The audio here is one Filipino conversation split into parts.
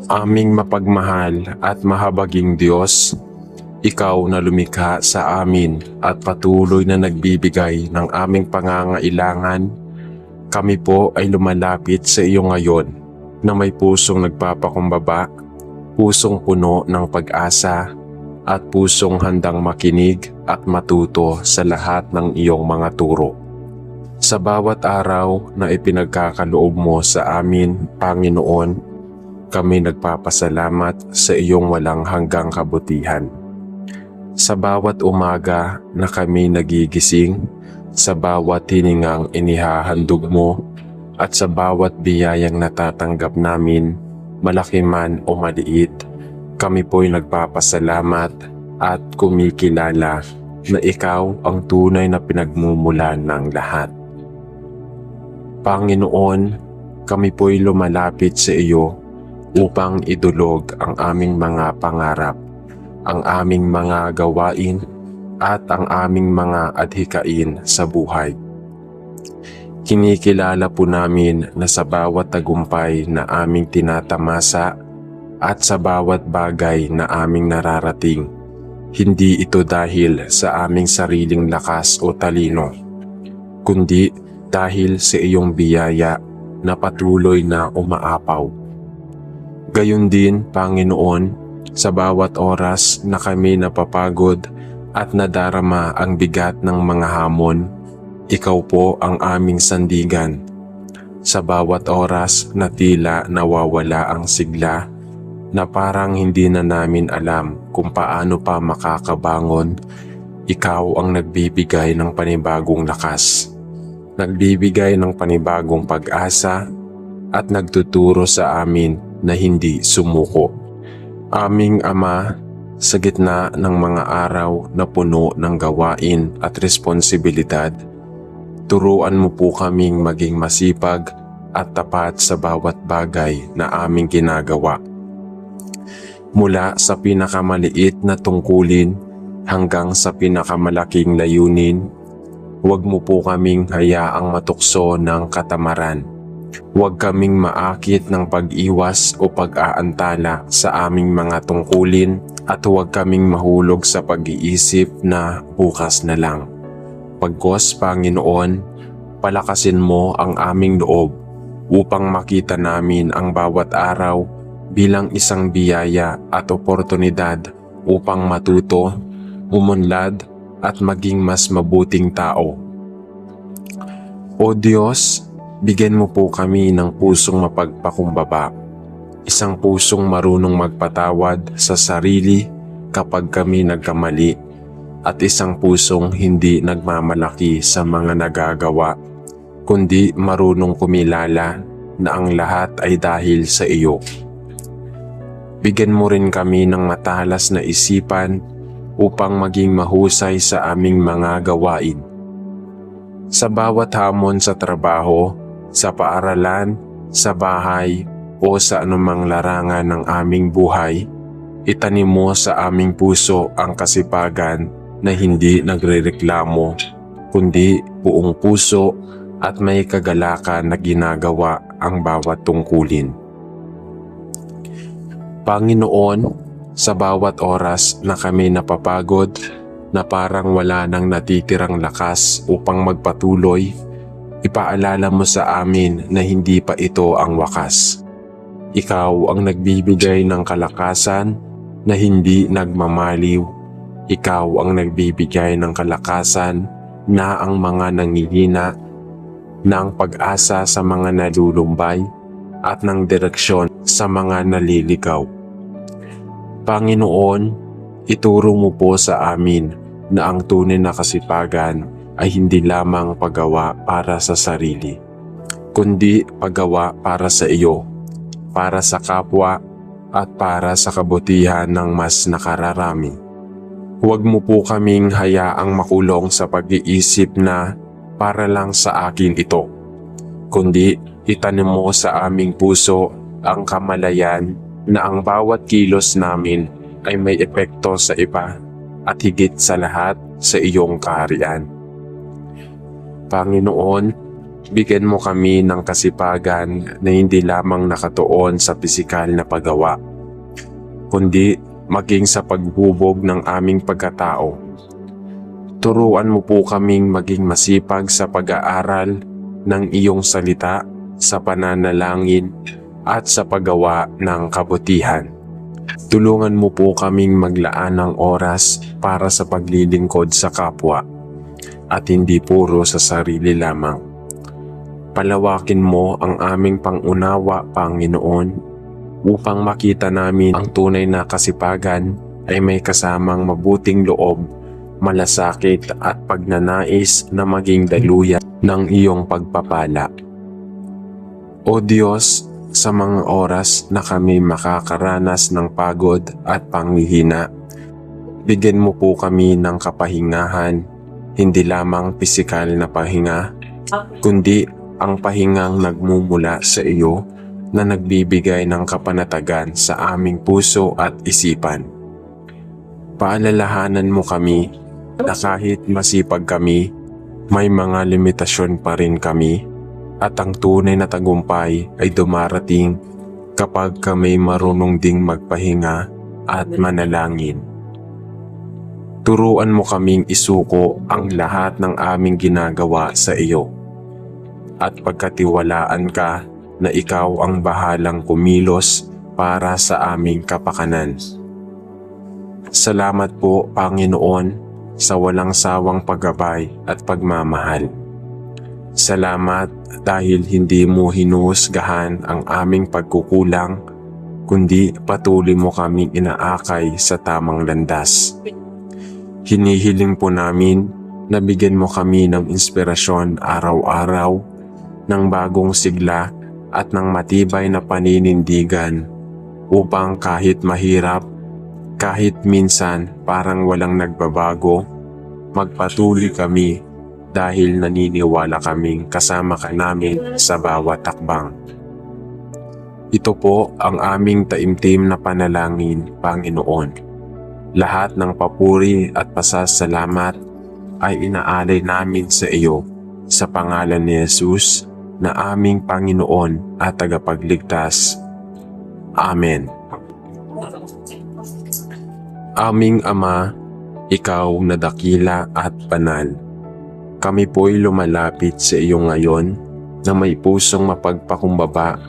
Aming mapagmahal at mahabaging Diyos, Ikaw na lumikha sa amin at patuloy na nagbibigay ng aming pangangailangan, kami po ay lumalapit sa iyo ngayon na may pusong nagpapakumbaba, pusong puno ng pag-asa, at pusong handang makinig at matuto sa lahat ng iyong mga turo. Sa bawat araw na ipinagkakaloob mo sa amin, Panginoon, kami nagpapasalamat sa iyong walang hanggang kabutihan. Sa bawat umaga na kami nagigising, sa bawat hiningang inihahandog mo, at sa bawat biyayang natatanggap namin, malaki man o maliit, kami po'y nagpapasalamat at kumikilala na ikaw ang tunay na pinagmumulan ng lahat. Panginoon, kami po'y lumalapit sa iyo upang idulog ang aming mga pangarap, ang aming mga gawain, at ang aming mga adhikain sa buhay. Kinikilala po namin na sa bawat tagumpay na aming tinatamasa at sa bawat bagay na aming nararating, hindi ito dahil sa aming sariling lakas o talino, kundi dahil sa iyong biyaya na patuloy na umaapaw. Gayon din, Panginoon, sa bawat oras na kami napapagod at nadarama ang bigat ng mga hamon, ikaw po ang aming sandigan. Sa bawat oras na tila nawawala ang sigla, na parang hindi na namin alam kung paano pa makakabangon, ikaw ang nagbibigay ng panibagong lakas, nagbibigay ng panibagong pag-asa, at nagtuturo sa amin na hindi sumuko. Aming Ama, sa gitna ng mga araw na puno ng gawain at responsibilidad, turuan mo po kaming maging masipag at tapat sa bawat bagay na aming ginagawa. Mula sa pinakamaliit na tungkulin hanggang sa pinakamalaking layunin, huwag mo po kaming hayaang matukso ng katamaran. Huwag kaming maakit ng pag-iwas o pag-aantala sa aming mga tungkulin, at huwag kaming mahulog sa pag-iisip na bukas na lang. Pagkos, Panginoon, palakasin mo ang aming loob upang makita namin ang bawat araw bilang isang biyaya at oportunidad upang matuto, umunlad, at maging mas mabuting tao. O Diyos, bigyan mo po kami ng pusong mapagpakumbaba, isang pusong marunong magpatawad sa sarili kapag kami nagkamali, at isang pusong hindi nagmamalaki sa mga nagagawa, kundi marunong kumilala na ang lahat ay dahil sa iyo. Bigyan mo rin kami ng matalas na isipan upang maging mahusay sa aming mga gawain. Sa bawat hamon sa trabaho, sa paaralan, sa bahay, o sa anumang larangan ng aming buhay, itanim mo sa aming puso ang kasipagan na hindi nagrereklamo, kundi buong puso at may kagalakan na ginagawa ang bawat tungkulin. Panginoon, sa bawat oras na kami napapagod, na parang wala nang natitirang lakas upang magpatuloy, ipaalala mo sa amin na hindi pa ito ang wakas. Ikaw ang nagbibigay ng kalakasan na hindi nagmamaliw. Ikaw ang nagbibigay ng kalakasan na ang mga nangihina, ng pag-asa sa mga nalulumbay, at ng direksyon sa mga naliligaw. Panginoon, ituro mo po sa amin na ang tunay na kasipagan ay hindi lamang paggawa para sa sarili, kundi paggawa para sa iyo, para sa kapwa, at para sa kabutihan ng mas nakararami. Huwag mo po kaming hayaang makulong sa pag-iisip na para lang sa akin ito, kundi itanim mo sa aming puso ang kamalayan na ang bawat kilos namin ay may epekto sa iba at higit sa lahat sa iyong kaharian. Panginoon, Bigyan mo kami ng kasipagan na hindi lamang nakatuon sa pisikal na paggawa, kundi maging sa paghubog ng aming pagkatao. Turuan mo po kaming maging masipag sa pag-aaral ng iyong salita, sa pananalangin at sa paggawa ng kabutihan. Tulungan mo po kaming maglaan ng oras para sa paglilingkod sa kapwa at hindi puro sa sarili lamang. Palawakin mo ang aming pangunawa, Panginoon, upang makita namin ang tunay na kasipagan ay may kasamang mabuting loob, malasakit at pagnanais na maging daluyan ng iyong pagpapala. O Diyos, sa mga oras na kami makakaranas ng pagod at panghihina, bigyan mo po kami ng kapahingahan, hindi lamang pisikal na pahinga, kundi ang pahingang nagmumula sa iyo na nagbibigay ng kapanatagan sa aming puso at isipan. Paalalahanan mo kami na kahit masipag kami, may mga limitasyon pa rin kami at ang tunay na tagumpay ay dumarating kapag kami marunong ding magpahinga at manalangin. Turuan mo kaming isuko ang lahat ng aming ginagawa sa iyo at pagkatiwalaan ka na ikaw ang bahalang kumilos para sa aming kapakanan. Salamat po, Panginoon, sa walang sawang paggabay at pagmamahal. Salamat dahil hindi mo hinuhusgahan ang aming pagkukulang, kundi patuloy mo kaming inaakay sa tamang landas. Hinihiling po namin na bigyan mo kami ng inspirasyon araw-araw, ng bagong sigla at ng matibay na paninindigan upang kahit mahirap, kahit minsan parang walang nagbabago, magpatuloy kami dahil naniniwala kaming kasama ka namin sa bawat takbang. Ito po ang aming taimtim na panalangin, Panginoon. Lahat ng papuri at pasasalamat ay inaalay namin sa iyo sa pangalan ni Jesus na aming Panginoon at tagapagligtas. Amen. Aming Ama, ikaw na dakila at banal, kami po'y lumalapit sa iyo ngayon na may pusong mapagpakumbaba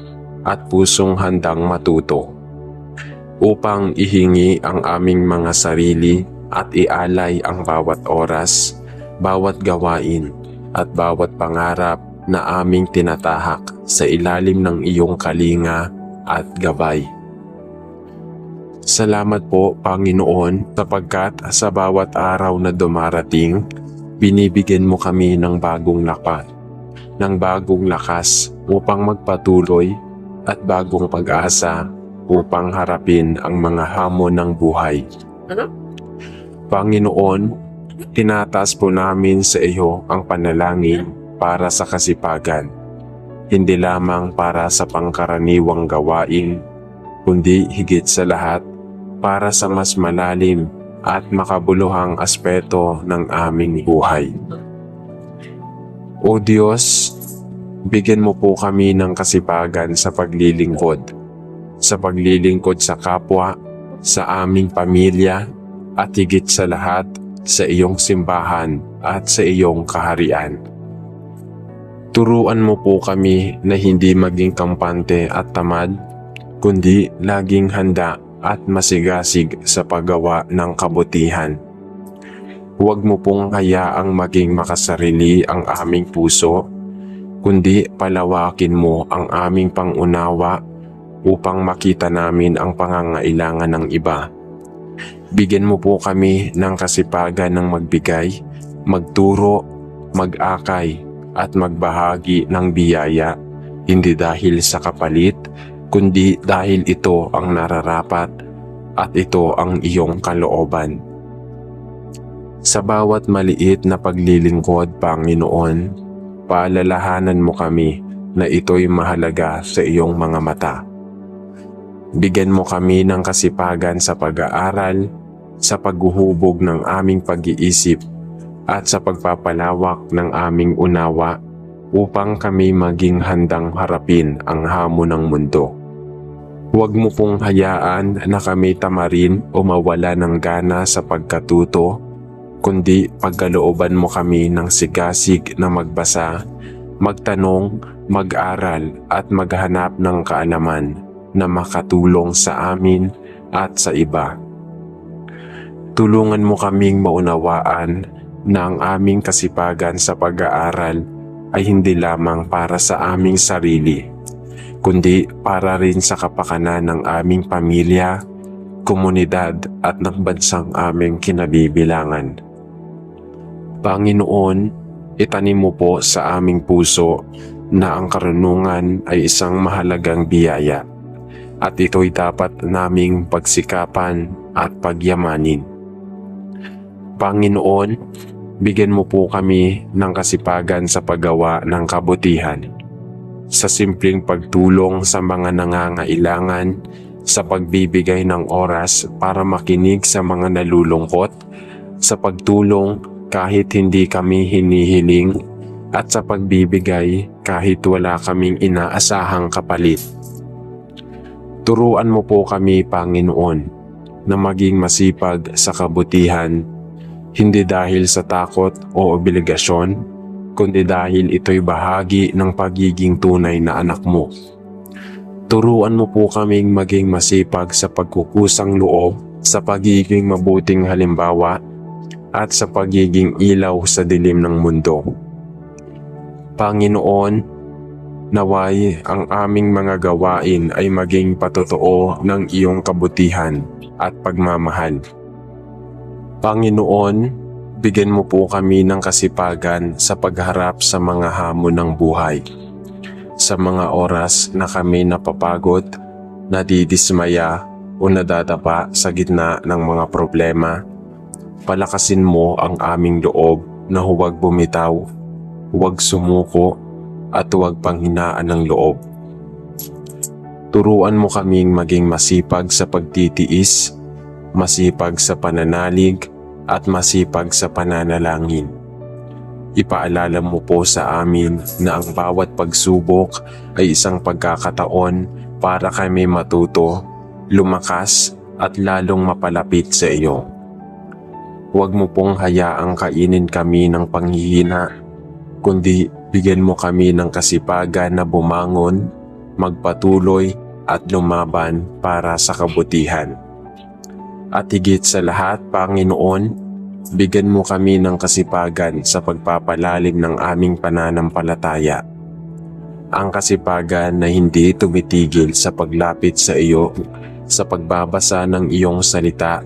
at pusong handang matuto upang ihingi ang aming mga sarili at ialay ang bawat oras, bawat gawain at bawat pangarap na aming tinatahak sa ilalim ng iyong kalinga at gabay. Salamat po, Panginoon, sapagkat sa bawat araw na dumarating, binibigyan mo kami ng bagong lakas, upang magpatuloy at bagong pag-asa upang harapin ang mga hamon ng buhay. Panginoon, tinataas po namin sa iyo ang panalangin para sa kasipagan, hindi lamang para sa pangkaraniwang gawain, kundi higit sa lahat para sa mas malalim at makabuluhang aspeto ng aming buhay. O Diyos, bigyan mo po kami ng kasipagan sa paglilingkod sa kapwa, sa aming pamilya, at higit sa lahat sa iyong simbahan at sa iyong kaharian. Turuan mo po kami na hindi maging kampante at tamad, kundi laging handa at masigasig sa paggawa ng kabutihan. Huwag mo pong hayaang maging makasarili ang aming puso, kundi palawakin mo ang aming pangunawa upang makita namin ang pangangailangan ng iba. Bigyan mo po kami ng kasipagan ng magbigay, magturo, mag-akay at magbahagi ng biyaya, hindi dahil sa kapalit, kundi dahil ito ang nararapat at ito ang iyong kalooban. Sa bawat maliit na paglilingkod, Panginoon, paalalahanan mo kami na ito'y mahalaga sa iyong mga mata. Bigyan mo kami ng kasipagan sa pag-aaral, sa paghuhubog ng aming pag-iisip at sa pagpapalawak ng aming unawa upang kami maging handang harapin ang hamon ng mundo. Huwag mo pong hayaan na kami tamarin o mawala ng gana sa pagkatuto, kundi pagkalooban mo kami ng sigasig na magbasa, magtanong, mag-aral at maghanap ng kaalaman na makatulong sa amin at sa iba. Tulungan mo kaming maunawaan na ang aming kasipagan sa pag-aaral ay hindi lamang para sa aming sarili, kundi para rin sa kapakanan ng aming pamilya, komunidad at ng bansang aming kinabibilangan. Panginoon, itanim mo po sa aming puso na ang karunungan ay isang mahalagang biyaya at ito'y dapat naming pagsikapan at pagyamanin. Panginoon, bigyan mo po kami ng kasipagan sa paggawa ng kabutihan, sa simpleng pagtulong sa mga nangangailangan, sa pagbibigay ng oras para makinig sa mga nalulungkot, sa pagtulong kahit hindi kami hinihiling, at sa pagbibigay kahit wala kaming inaasahang kapalit. Turuan mo po kami, Panginoon, na maging masipag sa kabutihan, hindi dahil sa takot o obligasyon, kundi dahil ito'y bahagi ng pagiging tunay na anak mo. Turuan mo po kaming maging masipag sa pagkukusang loob, sa pagiging mabuting halimbawa, at sa pagiging ilaw sa dilim ng mundo. Panginoon, naway ang aming mga gawain ay maging patotoo ng iyong kabutihan at pagmamahal. Panginoon, bigyan mo po kami ng kasipagan sa pagharap sa mga hamon ng buhay. Sa mga oras na kami napapagod, nadidismaya o nadadapa sa gitna ng mga problema, palakasin mo ang aming loob na huwag bumitaw, huwag sumuko at huwag panghinaan ng loob. Turuan mo kaming maging masipag sa pagtitiis, masipag sa pananalig, at masipag sa pananalangin. Ipaalala mo po sa amin na ang bawat pagsubok ay isang pagkakataon para kami matuto, lumakas at lalong mapalapit sa iyo. Huwag mo pong hayaang kainin kami ng panghihina, kundi bigyan mo kami ng kasipagan na bumangon, magpatuloy at lumaban para sa kabutihan. At higit sa lahat, Panginoon, bigyan mo kami ng kasipagan sa pagpapalalim ng aming pananampalataya. Ang kasipagan na hindi tumitigil sa paglapit sa iyo, sa pagbabasa ng iyong salita,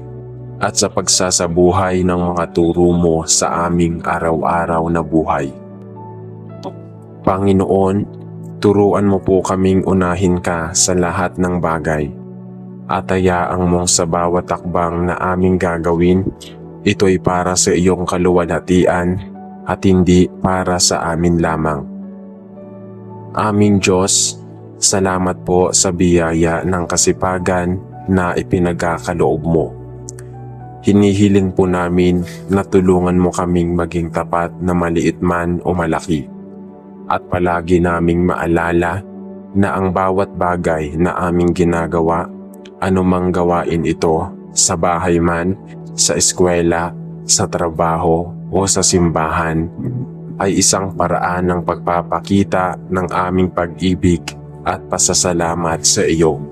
at sa pagsasabuhay ng mga turo mo sa aming araw-araw na buhay. Panginoon, turuan mo po kaming unahin ka sa lahat ng bagay. At hayaang mong sa bawat takbang na aming gagawin, ito'y para sa iyong kaluwalhatian at hindi para sa amin lamang. Aming Diyos, salamat po sa biyaya ng kasipagan na ipinagkakaloob mo. Hinihiling po namin na tulungan mo kaming maging tapat na maliit man o malaki. At palagi naming maalala na ang bawat bagay na aming ginagawa, anumang gawain ito, sa bahay man, sa eskwela, sa trabaho o sa simbahan, ay isang paraan ng pagpapakita ng aming pag-ibig at pasasalamat sa iyo.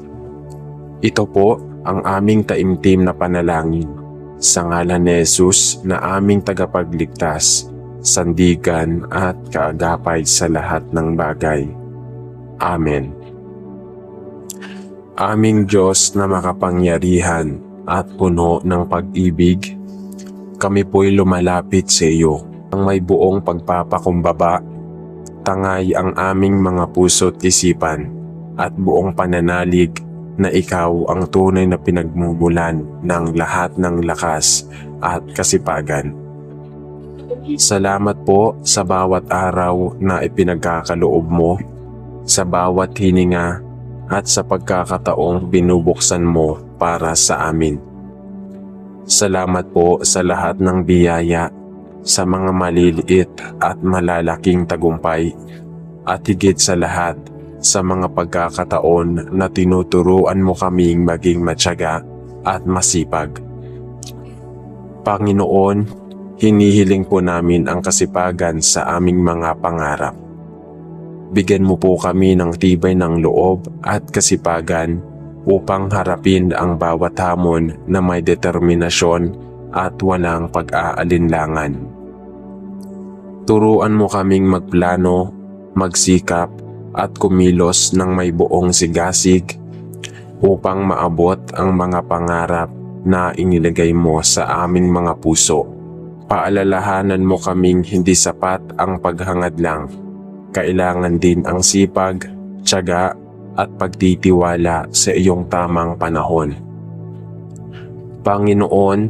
Ito po ang aming taimtim na panalangin, sa ngalan ni Jesus na aming tagapagligtas, sandigan at kaagapay sa lahat ng bagay. Amen. Aming Diyos na makapangyarihan at puno ng pag-ibig, kami po'y lumalapit sa iyo ang may buong pagpapakumbaba. Tangay ang aming mga puso't isipan at buong pananalig na ikaw ang tunay na pinagmumulan ng lahat ng lakas at kasipagan. Salamat po sa bawat araw na ipinagkakaloob mo, sa bawat hininga at sa pagkakataong binubuksan mo para sa amin. Salamat po sa lahat ng biyaya, sa mga maliliit at malalaking tagumpay, at higit sa lahat sa mga pagkakataon na tinuturuan mo kaming maging matyaga at masipag. Panginoon, hinihiling po namin ang kasipagan sa aming mga pangarap. Bigyan mo po kami ng tibay ng loob at kasipagan upang harapin ang bawat hamon na may determinasyon at walang pag-aalinlangan. Turuan mo kaming magplano, magsikap at kumilos ng may buong sigasig upang maabot ang mga pangarap na inilagay mo sa aming mga puso. Paalalahanan mo kaming hindi sapat ang paghangad lang. Kailangan din ang sipag, tiyaga at pagtitiwala sa iyong tamang panahon. Panginoon,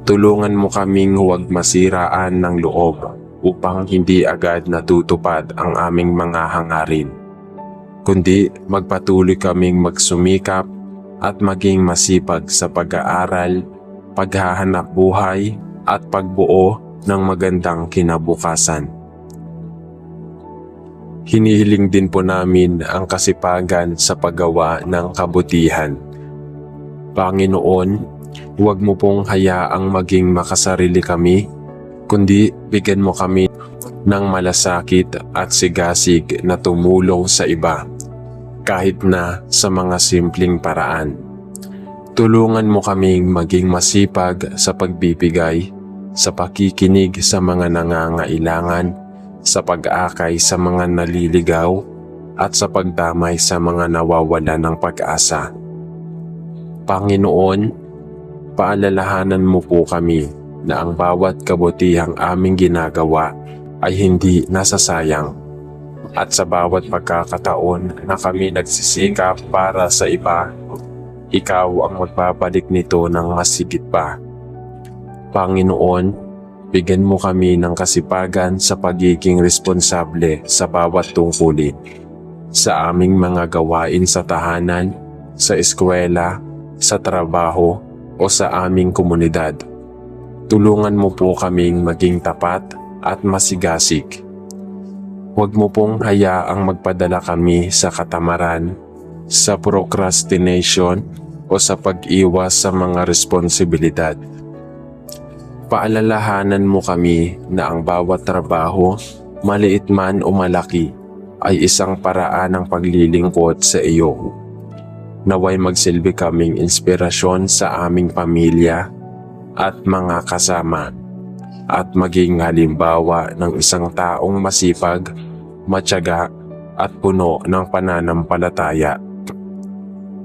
tulungan mo kaming huwag masiraan ng loob upang hindi agad natutupad ang aming mga hangarin, kundi magpatuloy kaming magsumikap at maging masipag sa pag-aaral, paghahanap buhay at pagbuo ng magandang kinabukasan. Hinihiling din po namin ang kasipagan sa paggawa ng kabutihan. Panginoon, huwag mo pong hayaang maging makasarili kami, kundi bigyan mo kami ng malasakit at sigasig na tumulong sa iba, kahit na sa mga simpleng paraan. Tulungan mo kaming maging masipag sa pagbibigay, sa pakikinig sa mga nangangailangan, sa pag-aakay sa mga naliligaw, at sa pagdamay sa mga nawawala ng pag-asa. Panginoon, paalalahanan mo po kami na ang bawat kabutihang aming ginagawa ay hindi nasasayang, at sa bawat pagkakataon na kami nagsisikap para sa iba, ikaw ang magbabalik nito ng mas higit pa. Panginoon, bigyan mo kami ng kasipagan sa pagiging responsable sa bawat tungkulin, sa aming mga gawain sa tahanan, sa eskwela, sa trabaho o sa aming komunidad. Tulungan mo po kaming maging tapat at masigasig. Huwag mo pong hayaang magpadala kami sa katamaran, sa procrastination o sa pag-iwas sa mga responsibilidad. Paalalahanan mo kami na ang bawat trabaho, maliit man o malaki, ay isang paraan ng paglilingkod sa iyo. Naway magsilbi kaming inspirasyon sa aming pamilya at mga kasama, at maging halimbawa ng isang taong masipag, matyaga at puno ng pananampalataya.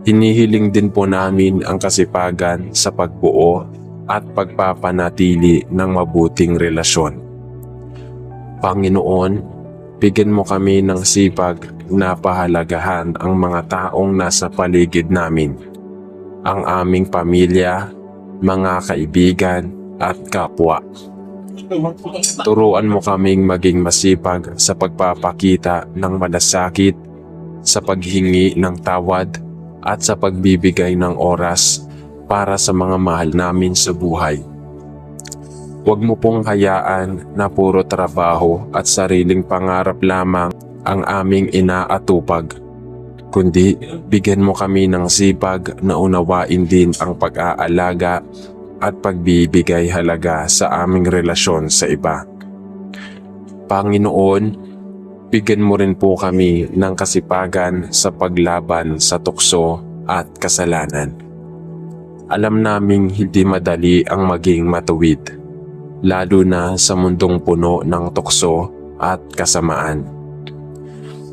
Hinihiling din po namin ang kasipagan sa pagbuo at pagpapanatili ng mabuting relasyon. Panginoon, bigyan mo kami ng sipag na pahalagahan ang mga taong nasa paligid namin, ang aming pamilya, mga kaibigan at kapwa. Turuan mo kaming maging masipag sa pagpapakita ng malasakit, sa paghingi ng tawad at sa pagbibigay ng oras para sa mga mahal namin sa buhay. Huwag mo pong hayaan na puro trabaho at sariling pangarap lamang ang aming inaatupag, kundi bigyan mo kami ng sipag na unawain din ang pag-aalaga at pagbibigay halaga sa aming relasyon sa iba. Panginoon, bigyan mo rin po kami ng kasipagan sa paglaban sa tukso at kasalanan. Alam naming hindi madali ang maging matuwid, lalo na sa mundong puno ng tukso at kasamaan.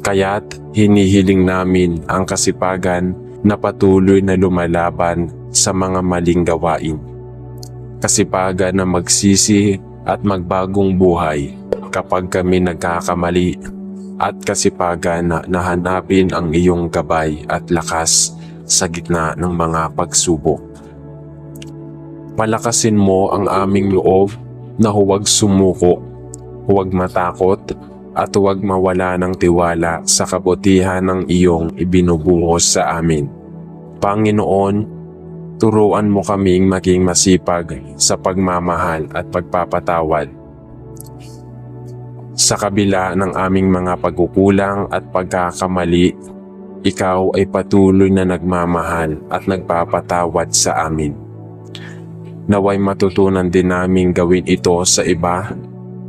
Kaya't hinihiling namin ang kasipagan na patuloy na lumalaban sa mga maling gawain. Kasipagan na magsisi at magbagong buhay kapag kami nagkakamali, at kasipagan na nahanapin ang iyong gabay at lakas sa gitna ng mga pagsubok. Palakasin mo ang aming loob na huwag sumuko, huwag matakot, at huwag mawala ng tiwala sa kabutihan ng iyong ibinubuhos sa amin. Panginoon, turuan mo kaming maging masipag sa pagmamahal at pagpapatawad, Sa kabila ng aming mga pagkukulang at pagkakamali, ikaw ay patuloy na nagmamahal at nagpapatawad sa amin. Naway matutunan din naming gawin ito sa iba,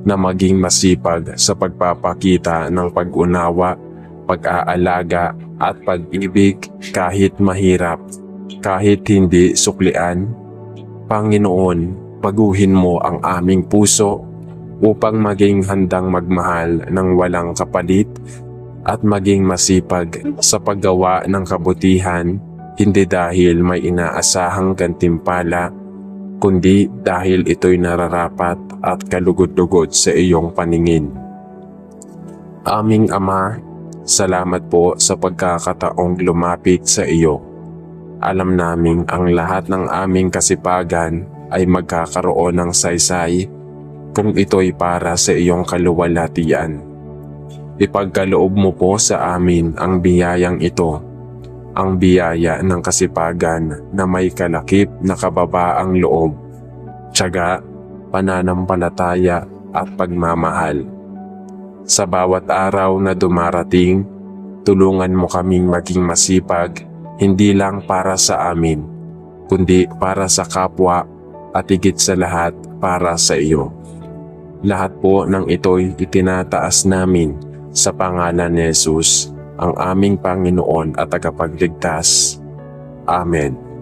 na maging masipag sa pagpapakita ng pag-unawa, pag-aalaga at pag-ibig kahit mahirap, kahit hindi suklian. Panginoon, baguhin mo ang aming puso upang maging handang magmahal ng walang kapalit at maging masipag sa paggawa ng kabutihan, hindi dahil may inaasahang gantimpala, kundi dahil ito'y nararapat at kalugod-lugod sa iyong paningin. Aming Ama, salamat po sa pagkakataong lumapit sa iyo. Alam naming ang lahat ng aming kasipagan ay magkakaroon ng saysay kung ito'y para sa iyong kaluwalhatian. Ipagkaloob mo po sa amin ang biyayang ito, ang biyaya ng kasipagan na may kalakip na kababaang loob, tiyaga, pananampalataya at pagmamahal. Sa bawat araw na dumarating, tulungan mo kaming maging masipag, hindi lang para sa amin, kundi para sa kapwa at higit sa lahat para sa iyo. Lahat po ng ito'y itinataas namin sa pangalan ni Jesus, ang aming Panginoon at tagapagligtas. Amen.